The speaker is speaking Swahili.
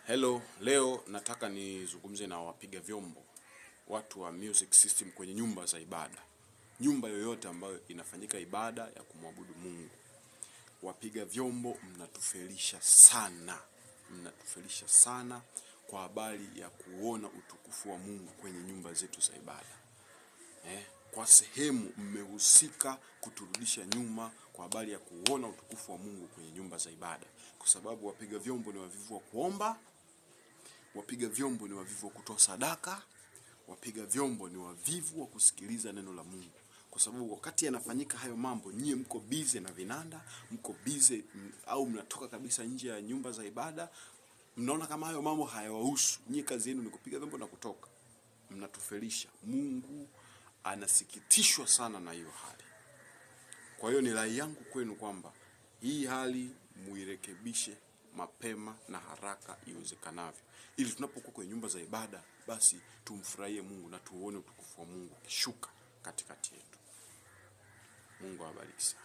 Hello, leo nataka nizungumze na wapiga vyombo, watu wa music system kwenye nyumba za ibada. Nyumba yoyote ambayo inafanyika ibada ya kumwabudu Mungu. Wapiga vyombo mnatufelisha sana. Mnatufelisha sana kwa habari ya kuona utukufu wa Mungu kwenye nyumba zetu za ibada. Kwa sehemu mmehusika kuturudisha nyuma kwa habari ya kuona utukufu wa Mungu kwenye nyumba za ibada. Kwa sababu wapiga vyombo ni wavivu wa kuomba, wapiga vyombo ni wavivu wa kutoa sadaka, wapiga vyombo ni wavivu wa kusikiliza neno la Mungu. Kwa sababu wakati yanafanyika hayo mambo, nyie mko busy na vinanda, mko busy au mnatoka kabisa nje ya nyumba za ibada, mnaona kama hayo mambo hayawahusu. Nyie kazi yenu ni kupiga vyombo na kutoka. Mnatufelisha. Mungu anasikitishwa sana na hiyo hali. Kwa hiyo ni rai yangu kwenu kwamba hii hali muirekebishe mapema na haraka iwezekanavyo, ili tunapokuwa kwenye nyumba za ibada basi tumfurahie Mungu na tuone utukufu wa Mungu ukishuka katikati yetu. Mungu awabariki sana.